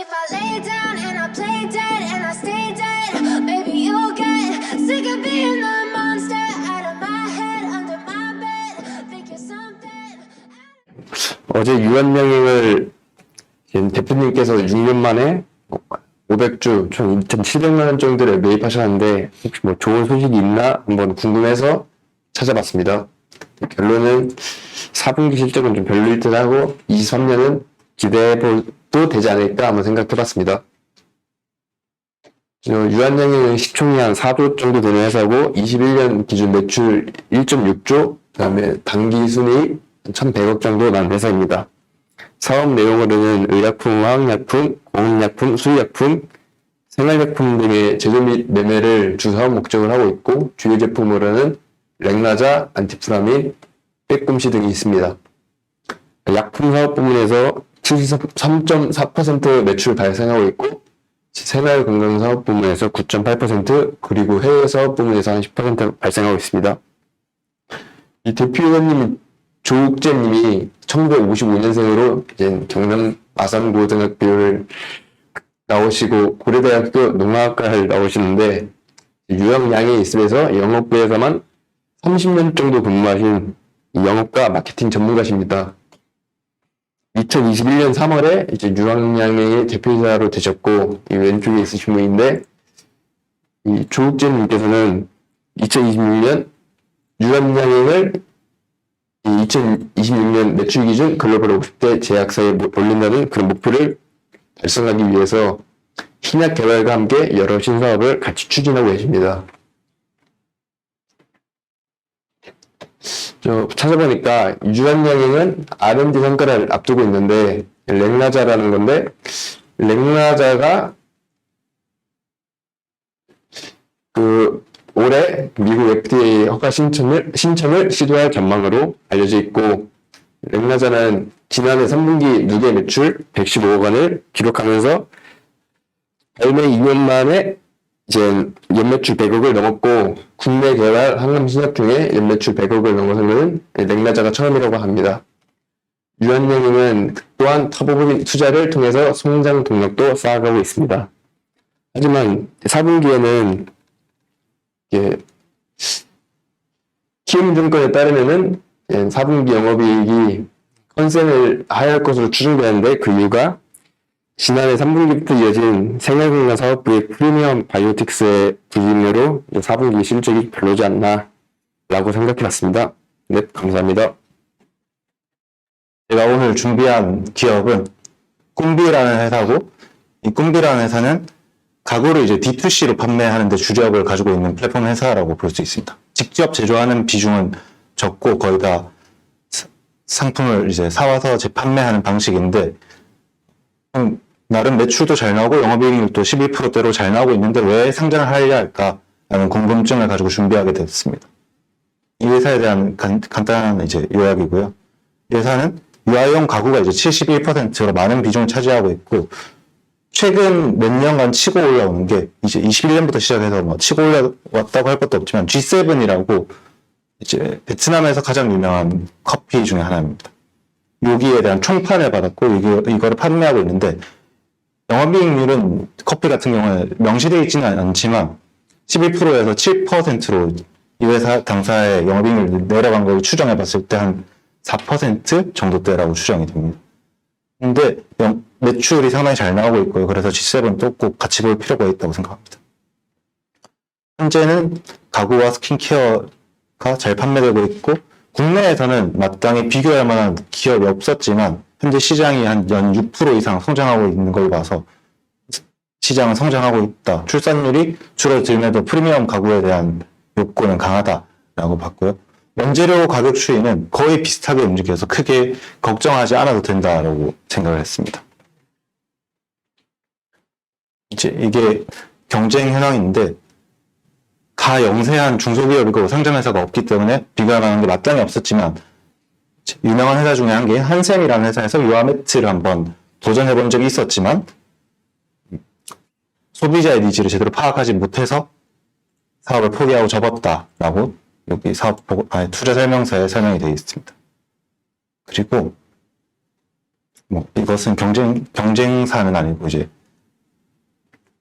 If I lay down and I play dead and I stay dead, maybe you'll get sick of being the monster out of my head, under my bed, thinking something. 어제 유한양행을 대표님께서 6년 만에 500주, 총 2,700만 원 정도를 매입하셨는데 혹시 뭐 좋은 소식이 있나 한번 궁금해서 찾아봤습니다. 결론은 4분기 실적은 좀 별로일 듯 하고 23년은 기대해봐도 되지 않을까 한번 생각해봤습니다. 유한양행은 시총이 한 4조 정도 되는 회사고 21년 기준 매출 1.6조, 그 다음에 당기순이익 1,100억 정도 난 회사입니다. 사업 내용으로는 의약품, 화학약품, 공업약품, 수의약품, 생활약품 등의 제조 및 매매를 주 사업 목적으로 하고 있고 주요 제품으로는 렉나자, 안티프라민, 빼꼼시 등이 있습니다. 약품 사업 부문에서 73.4% 매출 발생하고 있고 생활건강 사업 부문에서 9.8% 그리고 해외 사업 부문에서 한 10% 발생하고 있습니다. 이 대표님이 조욱재님이 1955년생으로 이제 경남 마산고등학교를 나오시고 고려대학교 농학과를 나오시는데 유학양에 있으면서 영업부에서만 30년 정도 근무하신 영업과 마케팅 전문가십니다. 2021년 3월에 이제 유학양의 대표이사로 되셨고 이 왼쪽에 있으신 분인데 이 조욱재님께서는 2026년 유학양을 2026년 매출 기준 글로벌 50대 제약사에 올린다는 그런 목표를 달성하기 위해서 신약 개발과 함께 여러 신사업을 같이 추진하고 계십니다. 찾아보니까 유한양행은 R&D 성과를 앞두고 있는데 렉나자라는 건데 렉나자가 올해 미국 FDA 허가 신청을 시도할 전망으로 알려져 있고 렉나자는 지난해 3분기 누계 매출 115억 원을 기록하면서 발매 2년 만에 이제 연매출 100억을 넘었고 국내 개발 항암 신약 중에 연매출 100억을 넘어서는 렉나자가 처음이라고 합니다. 유한양행은 또한 타보부 투자를 통해서 성장 동력도 쌓아가고 있습니다. 하지만 4분기에는 키움증권에 따르면은 4분기 영업이익이 컨센을 하회할 것으로 추정되는데 그 이유가 지난해 3분기부터 이어진 생활건강 사업부의 프리미엄 바이오틱스의 부진으로 4분기 실적이 별로지 않나 라고 생각해봤습니다. 네, 감사합니다. 제가 오늘 준비한 기업은 꿈비라는 회사고 이 꿈비라는 회사는 가구를 이제 D2C로 판매하는 데 주력을 가지고 있는 플랫폼 회사라고 볼 수 있습니다. 직접 제조하는 비중은 적고 거의 다 상품을 이제 사와서 재판매하는 방식인데 나름 매출도 잘 나오고 영업이익률도 11%대로 잘 나오고 있는데 왜 상장을 하려 할까라는 궁금증을 가지고 준비하게 됐습니다. 이 회사에 대한 간단한 이제 요약이고요. 이 회사는 유아용 가구가 이제 71%로 많은 비중을 차지하고 있고 최근 몇 년간 치고 올라오는 게 이제 21년부터 시작해서 뭐 치고 올라왔다고 할 것도 없지만 G7이라고 이제 베트남에서 가장 유명한 커피 중에 하나입니다. 여기에 대한 총판을 받았고 이거를 판매하고 있는데 영업이익률은 커피 같은 경우에 명시되어 있지는 않지만 11%에서 7%로 이 회사 당사의 영업이익률이 내려간 걸 추정해 봤을 때 한 4% 정도대라고 추정이 됩니다. 근데 매출이 상당히 잘 나오고 있고요. 그래서 G7도 꼭 같이 볼 필요가 있다고 생각합니다. 현재는 가구와 스킨케어가 잘 판매되고 있고 국내에서는 마땅히 비교할 만한 기업이 없었지만 현재 시장이 한 연 6% 이상 성장하고 있는 걸 봐서 시장은 성장하고 있다. 출산율이 줄어들면서 프리미엄 가구에 대한 욕구는 강하다라고 봤고요. 원재료 가격 추이는 거의 비슷하게 움직여서 크게 걱정하지 않아도 된다라고 생각을 했습니다. 이제 이게 경쟁 현황인데 가영세한 중소기업이고 상장회사가 없기 때문에 비교할 만한 게 마땅히 없었지만 유명한 회사 중에 한 개인 한샘이라는 회사에서 유아매트를 한번 도전해본 적이 있었지만 소비자의 니즈를 제대로 파악하지 못해서 사업을 포기하고 접었다라고 여기 투자 설명서에 설명이 되어 있습니다. 그리고 뭐 이것은 경쟁사는 아니고 이제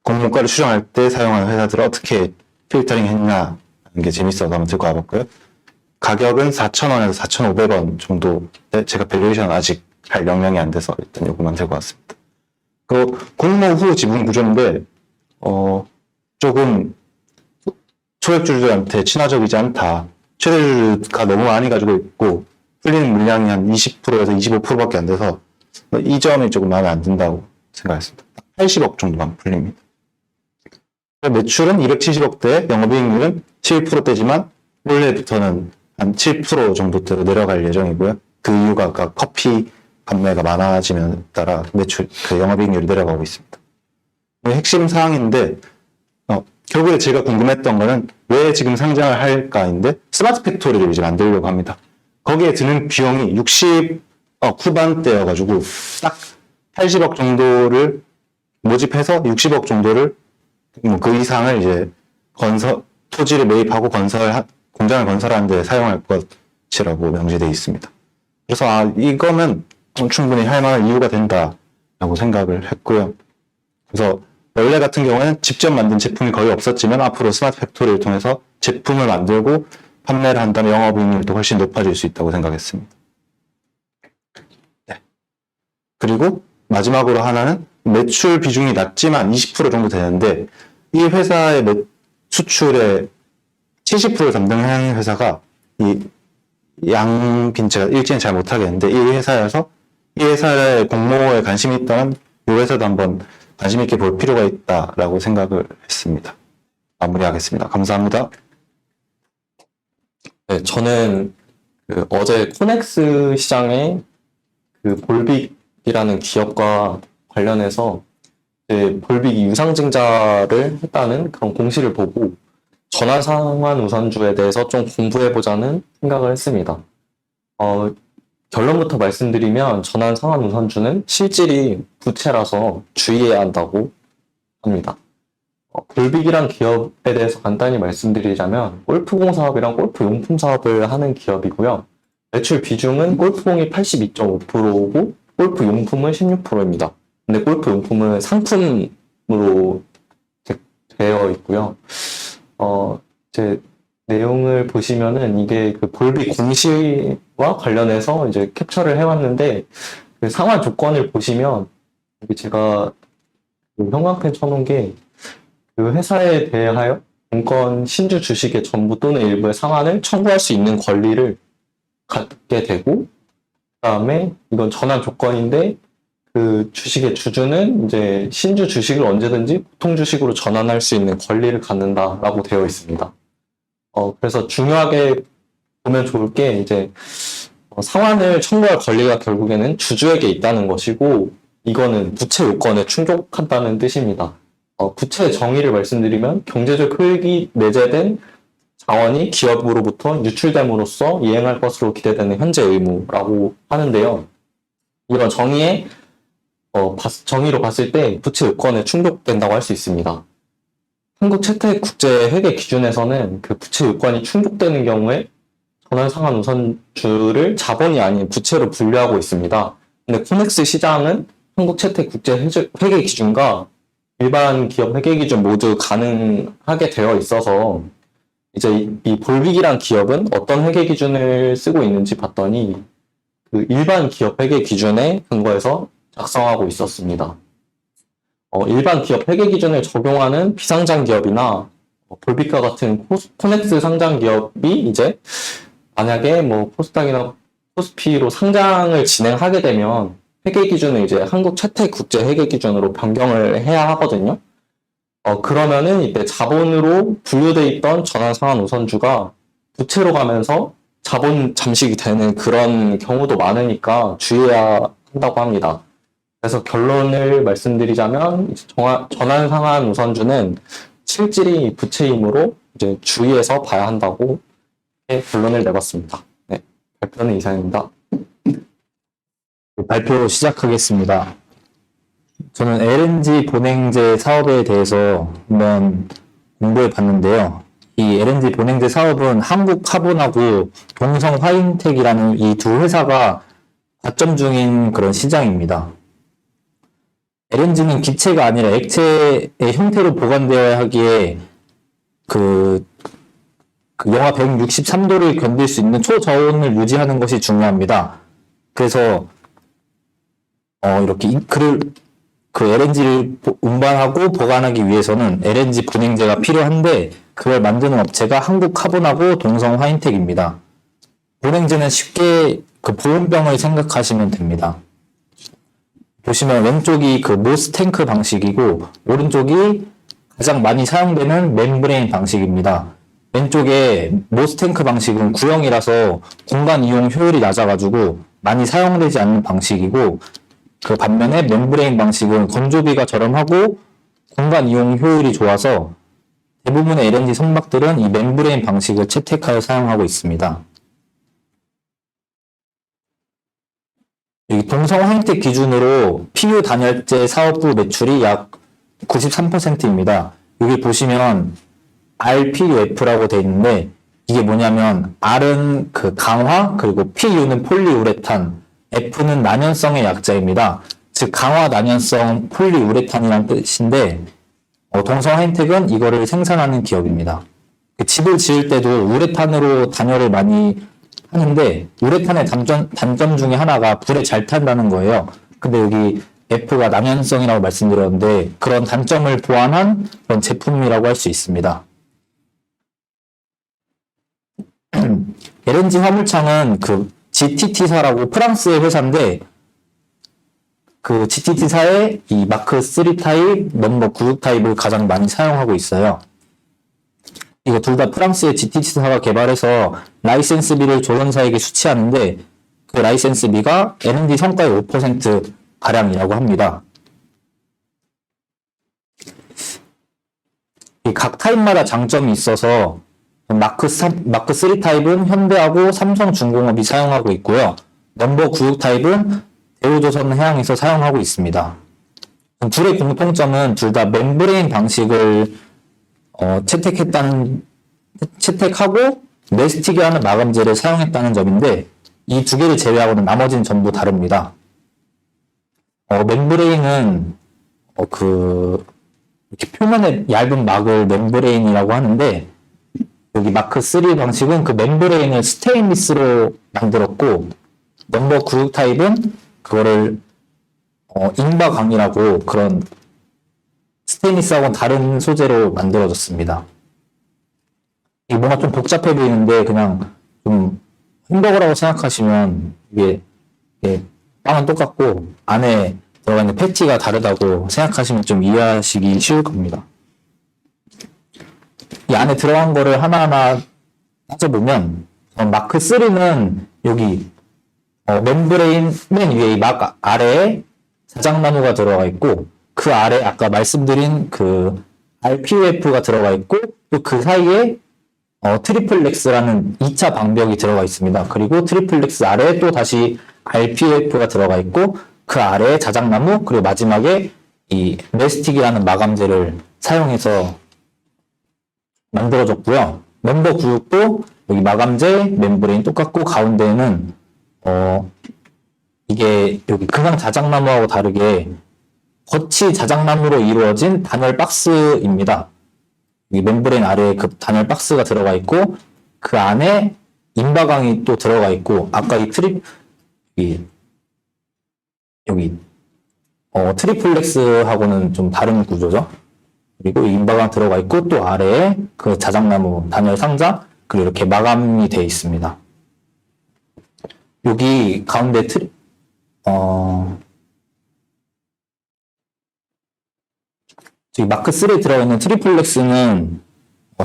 공모가를 추정할 때 사용하는 회사들을 어떻게 필터링 했냐는 게 재밌어서 한번 들고 와봤고요. 가격은 4,000원에서 4,500원 정도. 제가 밸류에이션 아직 할 역량이 안 돼서 일단 요거만 들고 왔습니다. 그 공모 후 지분 구조인데 조금 초액주주들한테 친화적이지 않다. 최대주주가 너무 많이 가지고 있고 풀리는 물량이 한 20%에서 25%밖에 안 돼서 이 점이 조금 마음에 안 든다고 생각했습니다. 80억 정도만 풀립니다. 매출은 270억대, 영업이익률은 11%대지만 올해부터는 한 7% 정도대로 내려갈 예정이고요. 그 이유가 아까 커피 판매가 많아지면 따라 영업이익률이 내려가고 있습니다. 핵심 사항인데 결국에 제가 궁금했던 거는 왜 지금 상장을 할까인데 스마트 팩토리를 이제 만들려고 합니다. 거기에 드는 비용이 60억 후반대여가지고 딱 80억 정도를 모집해서 60억 정도를 그 이상을 이제 토지를 매입하고 공장을 건설하는 데 사용할 것이라고 명시되어 있습니다. 그래서 이거면 충분히 할 만한 이유가 된다라고 생각을 했고요. 그래서 원래 같은 경우에는 직접 만든 제품이 거의 없었지만 앞으로 스마트 팩토리를 통해서 제품을 만들고 판매를 한다면 영업이익률도 훨씬 높아질 수 있다고 생각했습니다. 네. 그리고 마지막으로 하나는 매출 비중이 낮지만 20% 정도 되는데 이 회사의 수출의 70%를 담당하는 회사가 제가 일진을 잘 못하겠는데 이 회사의 공모에 관심이 있다면 이 회사도 한번 관심 있게 볼 필요가 있다라고 생각을 했습니다. 마무리하겠습니다. 감사합니다. 네, 저는 어제 코넥스 시장에 볼빅이라는 기업과 관련해서 볼빅이 유상증자를 했다는 그런 공시를 보고 전환상환 우선주에 대해서 좀 공부해보자는 생각을 했습니다. 결론부터 말씀드리면 전환상환 우선주는 실질이 부채라서 주의해야 한다고 합니다. 볼빅이란 기업에 대해서 간단히 말씀드리자면 골프공 사업이랑 골프용품 사업을 하는 기업이고요. 매출 비중은 골프공이 82.5%고 골프용품은 16%입니다. 근데 골프용품은 상품으로 되어 있고요. 제 내용을 보시면은 이게 볼빅 공시와 관련해서 이제 캡처를 해왔는데 그 상환 조건을 보시면 제가 형광펜 쳐놓은 게 그 회사에 대하여 본건 신주 주식의 전부 또는 일부의 상환을 청구할 수 있는 권리를 갖게 되고 그다음에 이건 전환 조건인데 그 주식의 주주는 이제 신주 주식을 언제든지 보통 주식으로 전환할 수 있는 권리를 갖는다라고 되어 있습니다. 그래서 중요하게 보면 좋을 게 이제 상환을 청구할 권리가 결국에는 주주에게 있다는 것이고 이거는 부채 요건에 충족한다는 뜻입니다. 부채의 정의를 말씀드리면 경제적 효익이 내재된 자원이 기업으로부터 유출됨으로써 이행할 것으로 기대되는 현재 의무라고 하는데요. 이런 정의로 봤을 때 부채 요건에 충족된다고 할 수 있습니다. 한국 채택국제회계 기준에서는 그 부채 요건이 충족되는 경우에 전환상환 우선주를 자본이 아닌 부채로 분류하고 있습니다. 근데 코넥스 시장은 한국 채택국제회계 기준과 일반 기업 회계 기준 모두 가능하게 되어 있어서 이제 이 볼빅이란 기업은 어떤 회계 기준을 쓰고 있는지 봤더니 그 일반 기업 회계 기준에 근거해서 작성하고 있었습니다. 일반 기업 회계 기준을 적용하는 비상장 기업이나 볼빅과 같은 코넥스 상장 기업이 이제 만약에 코스닥이나 코스피로 상장을 진행하게 되면 회계 기준을 이제 한국 채택 국제 회계 기준으로 변경을 해야 하거든요. 그러면은 이때 자본으로 분류돼 있던 전환상환 우선주가 부채로 가면서 자본 잠식이 되는 그런 경우도 많으니까 주의해야 한다고 합니다. 그래서 결론을 말씀드리자면 전환상환 우선주는 실질이 부채이므로 이제 주의해서 봐야 한다고 결론을 내봤습니다. 네, 발표는 이상입니다. 발표 시작하겠습니다. 저는 LNG 본행제 사업에 대해서 한번 공부해 봤는데요. 이 LNG 본행제 사업은 한국카본하고 동성화인텍이라는 이 두 회사가 과점 중인 그런 시장입니다. LNG는 기체가 아니라 액체의 형태로 보관되어야 하기에 그 영하 163도를 견딜 수 있는 초저온을 유지하는 것이 중요합니다. 그래서 이렇게 그 LNG를 운반하고 보관하기 위해서는 LNG 분해제가 필요한데 그걸 만드는 업체가 한국카본하고 동성화인텍입니다. 분해제는 쉽게 그 보온병을 생각하시면 됩니다. 보시면 왼쪽이 그 모스탱크 방식이고 오른쪽이 가장 많이 사용되는 멤브레인 방식입니다. 왼쪽에 모스탱크 방식은 구형이라서 공간 이용 효율이 낮아가지고 많이 사용되지 않는 방식이고 그 반면에 멤브레인 방식은 건조비가 저렴하고 공간 이용 효율이 좋아서 대부분의 LNG 선박들은 이 멤브레인 방식을 채택하여 사용하고 있습니다. 이 동성화인텍 기준으로 PU 단열재 사업부 매출이 약 93%입니다. 여기 보시면 RPUF라고 되어 있는데 이게 뭐냐면 R은 그 강화 그리고 PU는 폴리우레탄 F는 난연성의 약자입니다. 즉 강화 난연성 폴리우레탄이란 뜻인데 동성화인텍은 이거를 생산하는 기업입니다. 집을 지을 때도 우레탄으로 단열을 많이 하는데 우레탄의 단점 중에 하나가 불에 잘 탄다는 거예요. 근데 여기 F가 난연성이라고 말씀드렸는데 그런 단점을 보완한 그런 제품이라고 할 수 있습니다. LNG 화물창은 그 GTT사라고 프랑스의 회사인데 그 GTT사의 이 마크 3 타입, 넘버 96 타입을 가장 많이 사용하고 있어요. 이거 둘 다 프랑스의 GTT사가 개발해서 라이센스비를 조선사에게 수취하는데 그 라이센스비가 LNG 성과의 5% 가량이라고 합니다. 각 타입마다 장점이 있어서 마크 3 타입은 현대하고 삼성중공업이 사용하고 있고요. 넘버 96 타입은 대우조선해양에서 사용하고 있습니다. 둘의 공통점은 둘 다 멤브레인 방식을 채택하고 네스틱이라는 마감재를 사용했다는 점인데 이 두 개를 제외하고는 나머지는 전부 다릅니다. 멤브레인은 이렇게 표면에 얇은 막을 멤브레인이라고 하는데 여기 마크 3 방식은 그 멤브레인을 스테인리스로 만들었고 넘버 96 타입은 그거를 인바강이라고 그런 스테인리스하고는 다른 소재로 만들어졌습니다. 이게 뭔가 좀 복잡해 보이는데 그냥 좀 햄버거라고 생각하시면 이게 빵은 똑같고 안에 들어가 있는 패티가 다르다고 생각하시면 좀 이해하시기 쉬울 겁니다. 이 안에 들어간 거를 하나하나 따져보면 마크 3는 여기 멤브레인 맨 위에 이 막 아래에 자작나무가 들어가 있고 그 아래 아까 말씀드린 그 RPUF가 들어가 있고 또 그 사이에 트리플렉스라는 2차 방벽이 들어가 있습니다. 그리고 트리플렉스 아래에 또 다시 RPUF가 들어가 있고 그 아래에 자작나무 그리고 마지막에 이 메스틱이라는 마감재를 사용해서 만들어졌고요. 넘버 96도 여기 마감재, 멤브레인 똑같고 가운데에는 이게 여기 그냥 자작나무하고 다르게 겉이 자작나무로 이루어진 단열 박스입니다. 이 멤브레인 아래에 그 단열 박스가 들어가 있고 그 안에 인바강이 또 들어가 있고 아까 여기 트리플렉스하고는 좀 다른 구조죠. 그리고 인바강 들어가 있고 또 아래에 그 자작나무 단열 상자 그리고 이렇게 마감이 되어 있습니다. 여기 가운데 저기 마크 3에 들어있는 트리플렉스는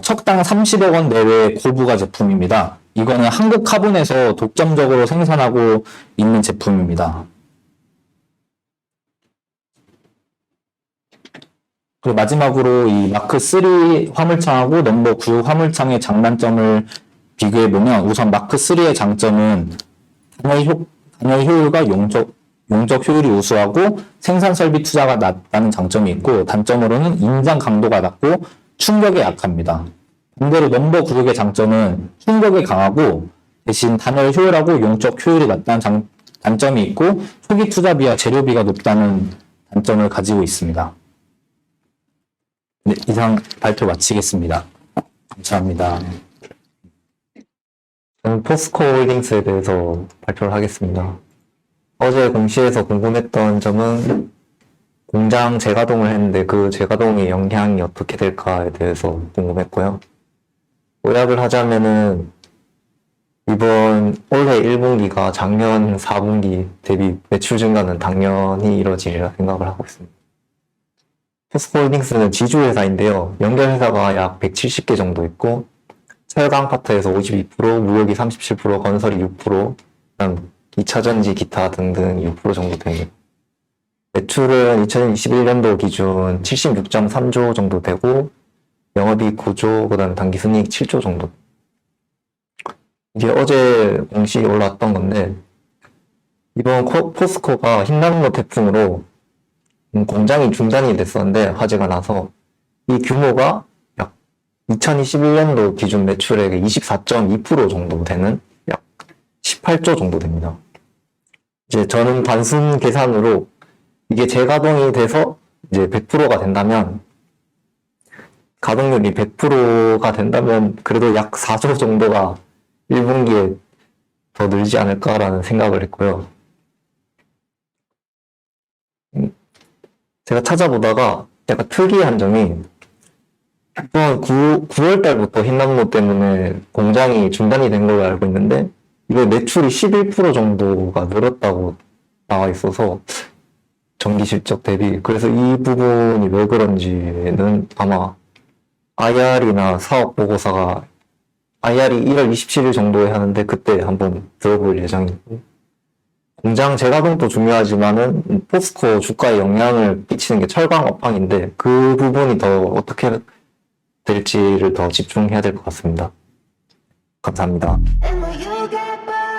척당 30억 원 내외의 고부가 제품입니다. 이거는 한국 카본에서 독점적으로 생산하고 있는 제품입니다. 그리고 마지막으로 이 마크 3 화물창하고 넘버 96 화물창의 장단점을 비교해보면 우선 마크 3의 장점은 단열 효율과 용적 효율이 우수하고 생산 설비 투자가 낮다는 장점이 있고 단점으로는 인장 강도가 낮고 충격에 약합니다. 반대로 넘버 96의 장점은 충격에 강하고 대신 단열 효율하고 용적 효율이 낮다는 단점이 있고 초기 투자비와 재료비가 높다는 단점을 가지고 있습니다. 네, 이상 발표 마치겠습니다. 감사합니다. 저는 포스코홀딩스에 대해서 발표를 하겠습니다. 어제 공시에서 궁금했던 점은 공장 재가동을 했는데 그 재가동의 영향이 어떻게 될까에 대해서 궁금했고요. 요약을 하자면은 이번 올해 1분기가 작년 4분기 대비 매출 증가는 당연히 이뤄지리라 생각을 하고 있습니다. 포스코홀딩스는 지주회사인데요. 연결회사가 약 170개 정도 있고 철강 파트에서 52%, 무역이 37%, 건설이 6%, 그다음 2차전지 기타 등등 6% 정도 됩니다. 매출은 2021년도 기준 76.3조 정도 되고 영업이익 9조, 그다음 당기순이익 7조 정도. 이게 어제 공시 올라왔던 건데 이번 포스코가 흰남노 태풍으로 공장이 중단이 됐었는데 화재가 나서 이 규모가 약 2021년도 기준 매출액의 24.2% 정도 되는 약 18조 정도 됩니다. 이제 저는 단순 계산으로 이게 재가동이 돼서 이제 100%가 된다면 가동률이 100%가 된다면 그래도 약 4조 정도가 1분기에 더 늘지 않을까라는 생각을 했고요. 제가 찾아보다가 약간 특이한 점이 이번 9월 달부터 흰남노 때문에 공장이 중단이 된 걸로 알고 있는데 이거 매출이 11% 정도가 늘었다고 나와 있어서 전기 실적 대비. 그래서 이 부분이 왜 그런지는 아마 IR이나 사업 보고서가 IR이 1월 27일 정도에 하는데 그때 한번 들어볼 예정이고 공장 재가동도 중요하지만은 포스코 주가에 영향을 끼치는 게 철강 업황인데 그 부분이 더 어떻게 될지를 더 집중해야 될 것 같습니다. 감사합니다. And will you get by?